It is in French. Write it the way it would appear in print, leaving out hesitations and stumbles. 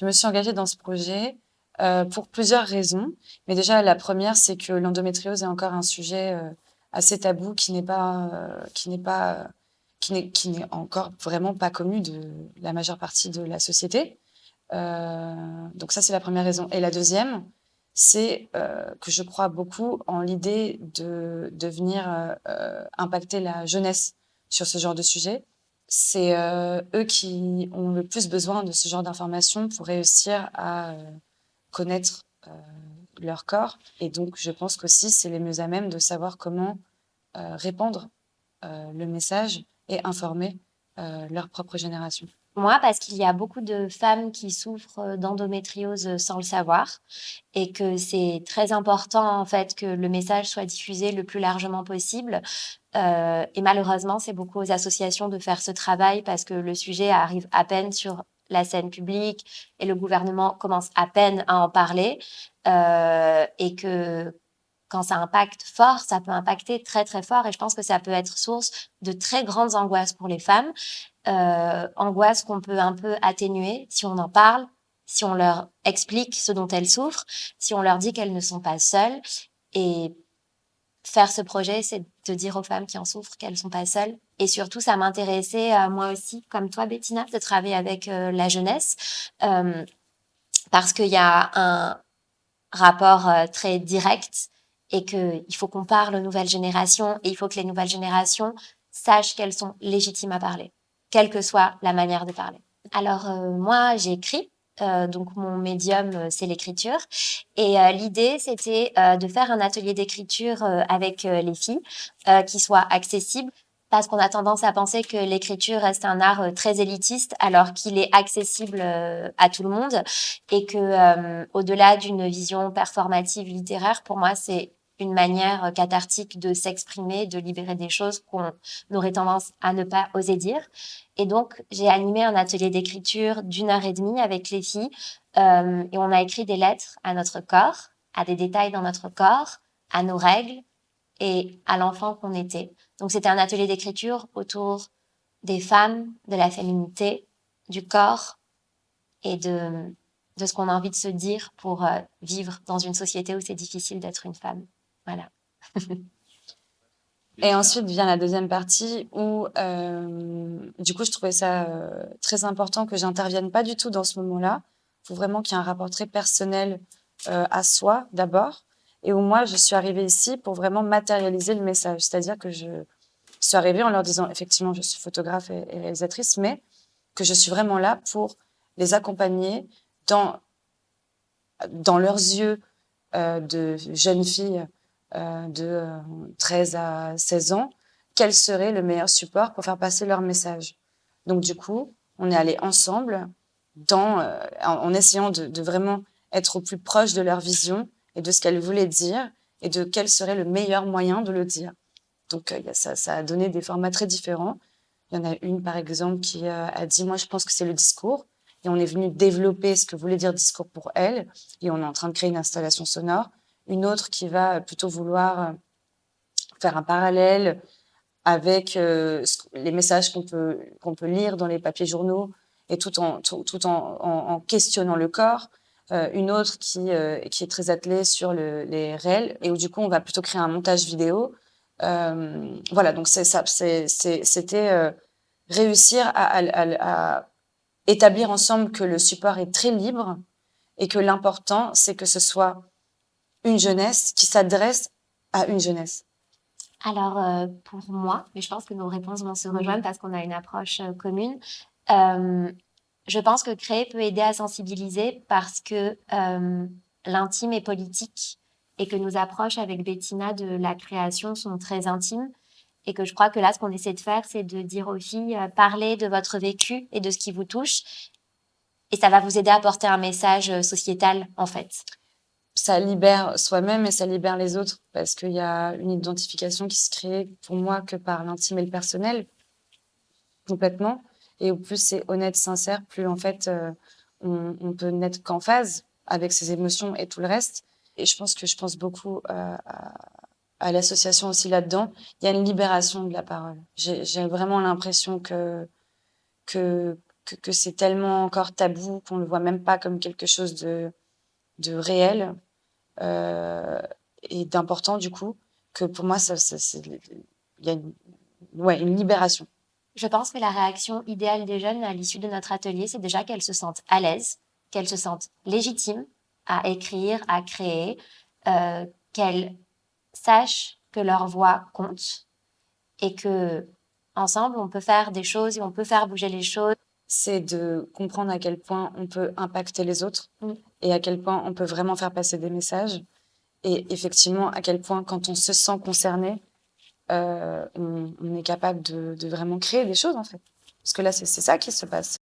Je me suis engagée dans ce projet pour plusieurs raisons. Mais déjà, la première, c'est que l'endométriose est encore un sujet assez tabou qui n'est encore vraiment pas connu de la majeure partie de la société. Donc ça, c'est la première raison. Et la deuxième, c'est que je crois beaucoup en l'idée de venir impacter la jeunesse sur ce genre de sujet. C'est eux qui ont le plus besoin de ce genre d'informations pour réussir à connaître leur corps. Et donc, je pense qu'aussi, c'est les mieux à même de savoir comment répandre le message et informer leur propre génération. Moi, parce qu'il y a beaucoup de femmes qui souffrent d'endométriose sans le savoir et que c'est très important en fait que le message soit diffusé le plus largement possible. Et malheureusement, c'est beaucoup aux associations de faire ce travail parce que le sujet arrive à peine sur la scène publique et le gouvernement commence à peine à en parler. Et que quand ça impacte fort, ça peut impacter très très fort et je pense que ça peut être source de très grandes angoisses pour les femmes, angoisses qu'on peut un peu atténuer si on en parle, si on leur explique ce dont elles souffrent, si on leur dit qu'elles ne sont pas seules. Et faire ce projet, c'est de dire aux femmes qui en souffrent qu'elles sont pas seules. Et surtout, ça m'intéressait, moi aussi, comme toi, Bettina, de travailler avec la jeunesse, euh, parce qu'il y a un rapport très direct et qu'il faut qu'on parle aux nouvelles générations et il faut que les nouvelles générations sachent qu'elles sont légitimes à parler, quelle que soit la manière de parler. Alors moi, j'ai écrit. Donc mon médium, c'est l'écriture. Et l'idée, c'était de faire un atelier d'écriture avec les filles qui soit accessible parce qu'on a tendance à penser que l'écriture reste un art très élitiste alors qu'il est accessible à tout le monde et que au-delà d'une vision performative littéraire, pour moi, c'est une manière cathartique de s'exprimer, de libérer des choses qu'on aurait tendance à ne pas oser dire. Et donc, j'ai animé un atelier d'écriture d'1 heure et demie avec les filles et on a écrit des lettres à notre corps, à des détails dans notre corps, à nos règles et à l'enfant qu'on était. Donc, c'était un atelier d'écriture autour des femmes, de la féminité, du corps et de ce qu'on a envie de se dire pour vivre dans une société où c'est difficile d'être une femme. Voilà. Et ensuite vient la deuxième partie où, du coup, je trouvais ça très important que j'intervienne pas du tout dans ce moment-là. Il faut vraiment qu'il y ait un rapport très personnel à soi d'abord. Et où moi, je suis arrivée ici pour vraiment matérialiser le message. C'est-à-dire que je suis arrivée en leur disant, effectivement, je suis photographe et réalisatrice, mais que je suis vraiment là pour les accompagner dans, dans leurs yeux de jeunes filles de 13 à 16 ans, quel serait le meilleur support pour faire passer leur message. Donc du coup, on est allé ensemble en essayant de vraiment être au plus proche de leur vision et de ce qu'elles voulaient dire et de quel serait le meilleur moyen de le dire. Donc ça a donné des formats très différents. Il y en a une, par exemple, qui a dit, moi, je pense que c'est le discours. Et on est venu développer ce que voulait dire discours pour elle. Et on est en train de créer une installation sonore. Une autre qui va plutôt vouloir faire un parallèle avec les messages qu'on peut lire dans les papiers journaux et tout en questionnant le corps. Une autre qui est très attelée sur les réels et où du coup on va plutôt créer un montage vidéo. Voilà, donc c'était réussir à établir ensemble que le support est très libre et que l'important c'est que ce soit une jeunesse qui s'adresse à une jeunesse. Alors, pour moi, mais je pense que nos réponses vont se rejoindre parce qu'on a une approche commune. Euh, je pense que créer peut aider à sensibiliser parce que l'intime est politique et que nos approches avec Bettina de la création sont très intimes et que je crois que là, ce qu'on essaie de faire, c'est de dire aux filles, parlez de votre vécu et de ce qui vous touche et ça va vous aider à porter un message sociétal, en fait. Ça libère soi-même et ça libère les autres parce qu'il y a une identification qui se crée pour moi que par l'intime et le personnel complètement et au plus c'est honnête, sincère, plus en fait on peut n'être qu'en phase avec ses émotions et tout le reste. Et je pense beaucoup à l'association aussi là-dedans. Il y a une libération de la parole. J'ai vraiment l'impression que que c'est tellement encore tabou qu'on le voit même pas comme quelque chose de réel et d'important du coup, que pour moi, il y a une libération. Je pense que la réaction idéale des jeunes à l'issue de notre atelier, c'est déjà qu'elles se sentent à l'aise, qu'elles se sentent légitimes à écrire, à créer, qu'elles sachent que leur voix compte et que ensemble on peut faire des choses et on peut faire bouger les choses. C'est de comprendre à quel point on peut impacter les autres et à quel point on peut vraiment faire passer des messages. Et effectivement, à quel point, quand on se sent concerné, on est capable de vraiment créer des choses, en fait. Parce que là, c'est ça qui se passe.